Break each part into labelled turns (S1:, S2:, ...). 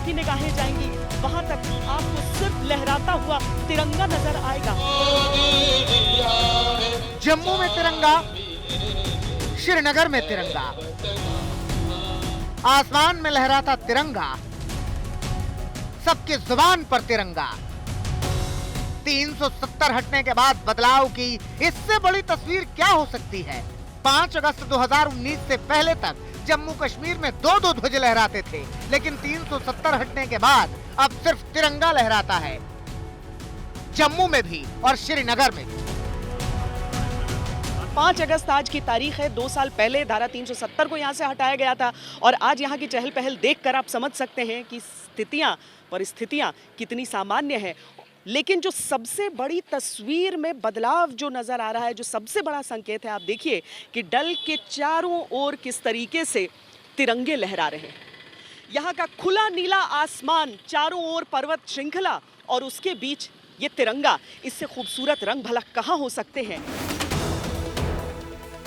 S1: आपकी निगाहें जाएंगी वहां तक आपको सिर्फ लहराता हुआ तिरंगा नजर आएगा।
S2: जम्मू में तिरंगा, श्रीनगर में तिरंगा, आसमान में लहराता तिरंगा, सबकी जुबान पर तिरंगा। 370 हटने के बाद बदलाव की इससे बड़ी तस्वीर क्या हो सकती है? 5 अगस्त 2019 से पहले तक जम्मू कश्मीर में 2-2 ध्वज लहराते थे, लेकिन 370 हटने के बाद अब सिर्फ तिरंगा लहराता है, जम्मू में भी और श्रीनगर में भी।
S1: 5 अगस्त आज की तारीख है। 2 साल पहले धारा 370 को यहाँ से हटाया गया था और आज यहाँ की चहल पहल देखकर आप समझ सकते हैं कि परिस्थितियाँ कितनी सामान्य है। लेकिन जो सबसे बड़ी तस्वीर में बदलाव जो नज़र आ रहा है, जो सबसे बड़ा संकेत है, आप देखिए कि डल के चारों ओर किस तरीके से तिरंगे लहरा रहे हैं। यहाँ का खुला नीला आसमान, चारों ओर पर्वत श्रृंखला और उसके बीच ये तिरंगा, इससे खूबसूरत रंग भला कहाँ हो सकते हैं।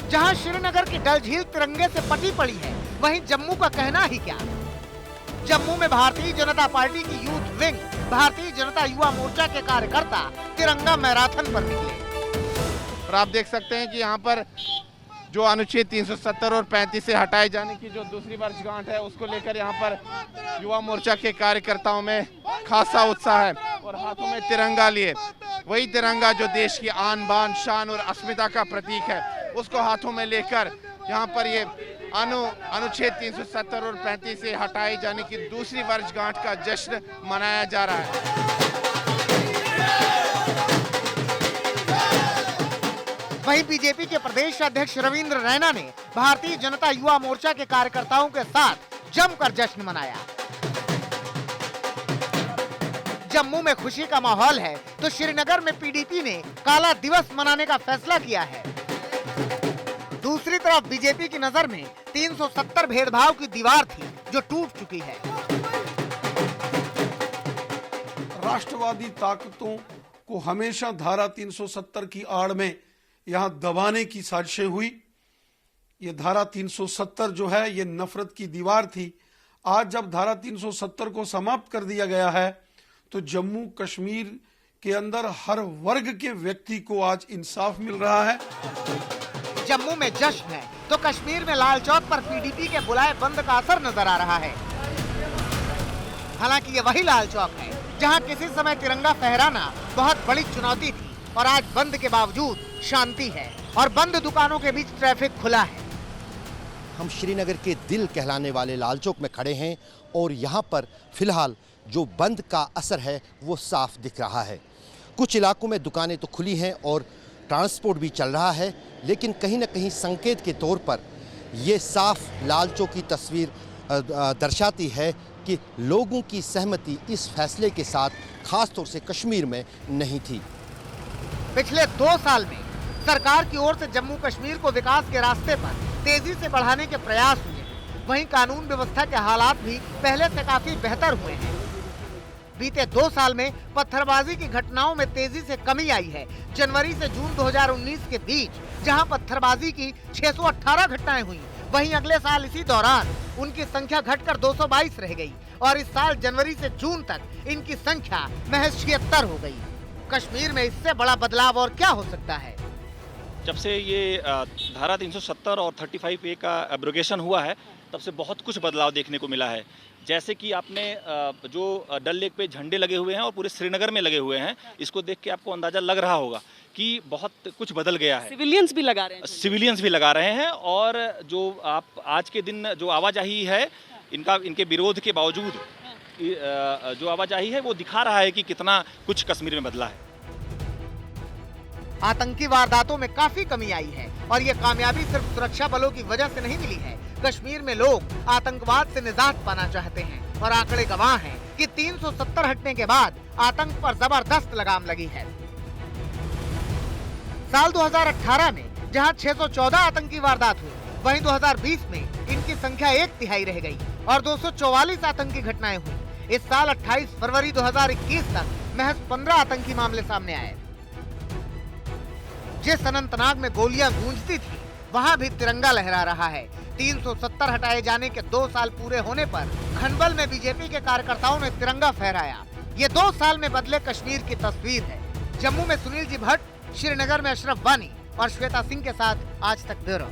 S2: जहां श्रीनगर की डल झील तिरंगे से पटी पड़ी है, वहीं जम्मू का कहना ही क्या। जम्मू में भारतीय जनता पार्टी की यूथ विंग, भारतीय जनता युवा मोर्चा के कार्यकर्ता तिरंगा मैराथन पर निकले।
S3: और आप देख सकते हैं कि यहाँ पर जो अनुच्छेद 370 और 35 से हटाए जाने की जो दूसरी वर्षगांठ है, उसको लेकर यहाँ पर युवा मोर्चा के कार्यकर्ताओं में खासा उत्साह है और हाथों में तिरंगा लिए, वही तिरंगा जो देश की आन बान शान और अस्मिता का प्रतीक है, उसको हाथों में लेकर यहाँ पर ये अनुच्छेद 370 और 35 से हटाए जाने की दूसरी वर्षगांठ का जश्न मनाया जा रहा है।
S2: वहीं बीजेपी के प्रदेश अध्यक्ष रविंद्र रैना ने भारतीय जनता युवा मोर्चा के कार्यकर्ताओं के साथ जमकर जश्न मनाया। जम्मू में खुशी का माहौल है तो श्रीनगर में पीडीपी ने काला दिवस मनाने का फैसला किया है। दूसरी तरफ बीजेपी की नजर में 370 भेदभाव की दीवार थी जो टूट चुकी है।
S4: राष्ट्रवादी ताकतों को हमेशा धारा 370 की आड़ में यहाँ दबाने की साजिशें हुई। ये धारा 370 जो है ये नफरत की दीवार थी। आज जब धारा 370 को समाप्त कर दिया गया है तो जम्मू कश्मीर के अंदर हर वर्ग के व्यक्ति को आज इंसाफ मिल रहा है।
S2: जम्मू में जश्न है तो कश्मीर में लाल चौक पर पीडीपी के बुलाए बंद का असर नजर आ रहा है। हालांकि ये वही लाल चौक है जहां किसी समय तिरंगा फहराना बहुत बड़ी चुनौती थी और आज बंद के बावजूद शांति है और बंद दुकानों के बीच ट्रैफिक खुला है।
S5: हम श्रीनगर के दिल कहलाने वाले लाल चौक में खड़े हैं और यहाँ पर फिलहाल जो बंद का असर है वो साफ दिख रहा है। कुछ इलाकों में दुकानें तो खुली हैं और ट्रांसपोर्ट भी चल रहा है, लेकिन कहीं ना कहीं संकेत के तौर पर ये साफ लाल चौक की तस्वीर दर्शाती है कि लोगों की सहमति इस फैसले के साथ खास तौर से कश्मीर में नहीं थी।
S2: पिछले 2 साल में सरकार की ओर से जम्मू कश्मीर को विकास के रास्ते पर तेजी से बढ़ाने के प्रयास हुए। वहीं कानून व्यवस्था के हालात भी पहले से काफी बेहतर हुए हैं। बीते 2 साल में पत्थरबाजी की घटनाओं में तेजी से कमी आई है। जनवरी से जून 2019 के बीच जहां पत्थरबाजी की 618 घटनाएं हुई, वहीं अगले साल इसी दौरान उनकी संख्या घटकर 222 रह गई और इस साल जनवरी से जून तक इनकी संख्या महज 76 हो गई। कश्मीर में इससे बड़ा बदलाव और क्या हो सकता है?
S6: जब से ये धारा 370 और 35A का एब्रोगेशन हुआ है, तब से बहुत कुछ बदलाव देखने को मिला है। जैसे कि आपने जो डल लेक पे झंडे लगे हुए हैं और पूरे श्रीनगर में लगे हुए हैं, इसको देख के आपको अंदाजा लग रहा होगा कि बहुत कुछ बदल गया है।
S1: सिविलियंस भी लगा रहे हैं।
S6: सिविलियंस भी लगा रहे हैं और जो आप आज के दिन जो आवाजाही है इनके विरोध के बावजूद जो आवाजाही है वो दिखा रहा है कि कितना कुछ कश्मीर में बदला है।
S2: आतंकी वारदातों में काफी कमी आई है और ये कामयाबी सिर्फ सुरक्षा बलों की वजह से नहीं मिली है। कश्मीर में लोग आतंकवाद से निजात पाना चाहते हैं और आंकड़े गवाह हैं कि 370 हटने के बाद आतंक पर जबरदस्त लगाम लगी है। साल 2018 में जहां 614 आतंकी वारदात हुई, वहीं 2020 में इनकी संख्या 1/3 रह गई और 244 आतंकी घटनाएं हुई। इस साल 28 फरवरी 2021 तक महज 15 आतंकी मामले सामने आए। जिस अनंतनाग में गोलियां गूंजती थी, वहाँ भी तिरंगा लहरा रहा है। 370 हटाए जाने के 2 साल पूरे होने पर खनबल में बीजेपी के कार्यकर्ताओं ने तिरंगा फहराया। ये 2 साल में बदले कश्मीर की तस्वीर है। जम्मू में सुनील जी भट्ट, श्रीनगर में अशरफ वानी और श्वेता सिंह के साथ आज तक ब्यूरो।